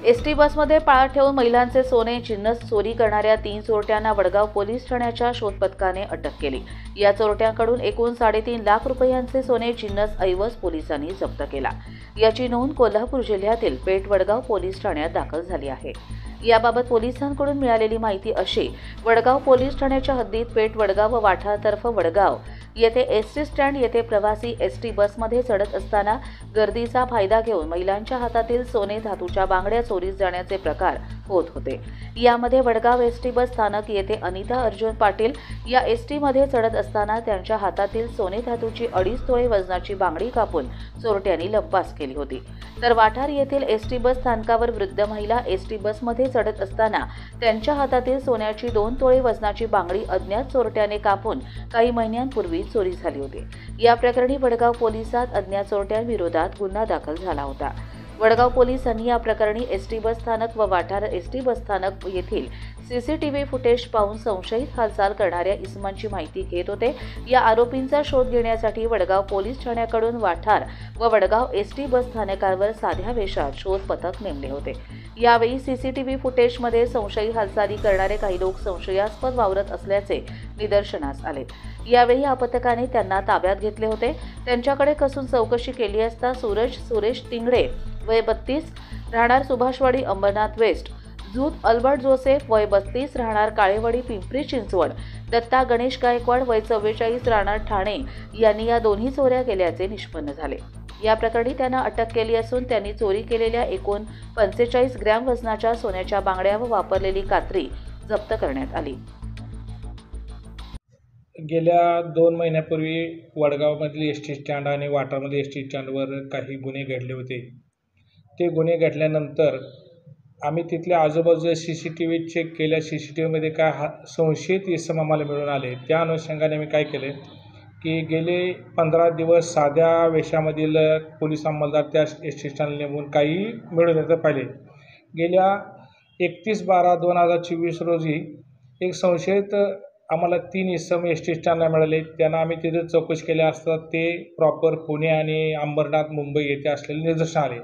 ST बसमध्ये पाळत ठेवून महिलांचे सोने जिन्नस चोरी करणाऱ्या 3 चोरट्यांना वडगाव पोलीस ठाण्याच्या शोध पथकाने अटक केली। या चोरट्यांकडून एकूण 3.5 लाख रुपयांचे सोने जिन्नस ऐवज पोलिसांनी जप्त केला। याची नोंद कोल्हापूर जिल्ह्यातील पेठ वडगाव पोलीस ठाण्यात दाखल झाली आहे। याबाबत पोलिसांकडून मिळालेली माहिती अशी, वडगाव पोलीस ठाण्याच्या हद्दीत पेठ वडगाव व वाठातर्फ वडगाव येथे एसटी स्टँड येथे प्रवासी एसटी बसमध्ये चढत असताना गर्दीचा फायदा घेऊन महिलांच्या हातातील सोने धातूच्या बांगड्या चोरीस जाण्याचे प्रकार होत होते। यामध्ये वडगाव एसटी बस स्थानक येथे अनिता अर्जुन पाटील या एसटी मध्ये चढत असताना त्यांच्या हातातील सोने धातूची 2.5 तोळे वजनाची बांगडी कापून चोरट्यांनी लंपास केली होती। तर वाठार येथील एसटी बस स्थानकावर वृद्ध महिला एसटी बसमध्ये चढत असताना त्यांच्या हातातील सोन्याची 2 तोळे वजनाची बांगडी अज्ञात चोरट्याने कापून काही महिन्यांपूर्वी चोरी झाली होती। या प्रकरणी वडगाव पोलिसात अज्ञात चोरट्यांविरोधात गुन्हा दाखल झाला होता। वडगाव पोलिसांनी या प्रकरणी एसटी बस स्थानक व वाठार एसटी बस स्थानक येथील सीसीटीव्ही फुटेज पाहून संशयित हालचाल करणाऱ्या इसमांची माहिती घेत होते। या आरोपींचा शोध घेण्यासाठी वडगाव पोलीस ठाण्याकडून वाठार व वडगाव एसटी बस स्थानकावर साध्या वेशात शोध पथक नेमले होते। यावेळी सीसीटीव्ही फुटेजमध्ये संशयित हालचाली करणारे काही लोक संशयास्पद वावरत असल्याचे निदर्शनास आले। यावेळी या पथकाने त्यांना ताब्यात घेतले होते। त्यांच्याकडे कसून चौकशी केली असता सूरज सुरेश तिंगडे वय 32 राहणार सुभाषवाडी अंबरनाथ वेस्ट, झूत अल्बर्ट जोसेफ वय 32 राहणार काळेवाडी पिंपरी चिंचवड, दत्ता गणेश गायकवाड वय 44 राहणार ठाणे यांनी या दोन्ही चोऱ्या केल्याचे निष्पन्न झाले। या प्रकरणी त्यांना अटक केली असून त्यांनी चोरी केलेल्या एकूण 45 ग्रॅम वजनाच्या सोन्याच्या बांगड्या व वापरलेली कात्री जप्त करण्यात आली। गेल्या 2 महिन्यापूर्वी वडगावमधील एसटी स्टँड आणि वाठारमधील एसटी स्टँडवर काही गुन्हे घडले होते। ते गुन्हे घडल्यानंतर आम्ही तिथल्या आजूबाजूचे सीसीटीव्ही चेक केल्या। सीसीटीव्हीमध्ये काय संशयित इसम आम्हाला मिळून आले। त्या अनुषंगाने आम्ही काय केले की गेले 15 दिवस साध्या वेशामधील पोलीस अंमलदार त्या एसटी स्टँडला नेमून काही मिळून येतं पाहिले। गेल्या 31/12/2024 रोजी एक संशयित आम्हाला 3 इसम एसटी स्टँडला मिळाले। त्यांना आम्ही तिथे चौकशी केली असता ते प्रॉपर पुणे आणि अंबरनाथ मुंबई येथे असलेले निदर्शन आले।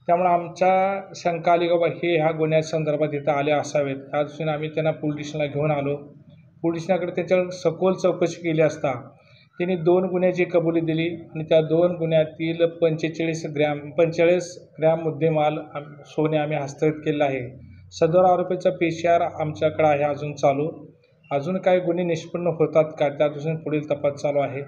त्यामुळे आमच्या शंका आली की हे ह्या गुन्ह्या संदर्भात इथं आले असावेत। त्या दृष्टीने आम्ही त्यांना पोलीस स्टेशनला घेऊन आलो। पोलीस स्टेशनकडे त्याच्यावर सखोल चौकशी केली असता त्यांनी 2 गुन्ह्याची कबुली दिली आणि त्या 2 गुन्ह्यातील 45 ग्रॅम मुद्देमाल सोने आम्ही हस्तगत केलेला आहे। सदर आरोपीचा PCR आमच्याकडे आहे अजून चालू। अजून काही गुन्हे निष्पन्न होतात का त्या दृष्टीने पुढील तपास चालू आहे।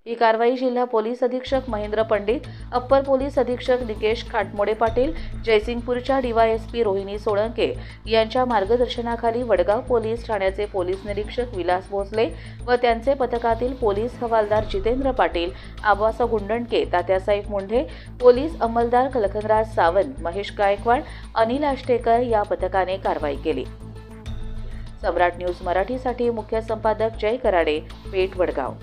ही कारवाई जिल्हा पोलीस अधीक्षक महेंद्र पंडित, अप्पर पोलीस अधीक्षक निकेश खाटमोडे पाटील, जयसिंगपूरच्या DYSP रोहिणी सोळंके यांच्या मार्गदर्शनाखाली वडगाव पोलीस ठाण्याचे पोलीस निरीक्षक विलास भोसले व त्यांचे पथकातील पोलीस हवालदार जितेंद्र पाटील, आबासा गुंडणके, तात्यासाहेब मुंढे, पोलीस अंमलदार कलखनराज सावंत, महेश गायकवाड, अनिल आष्टेकर या पथकाने कारवाई केली। सम्राट न्यूज मराठीसाठी मुख्य संपादक जय कराडे, पेठ वडगाव।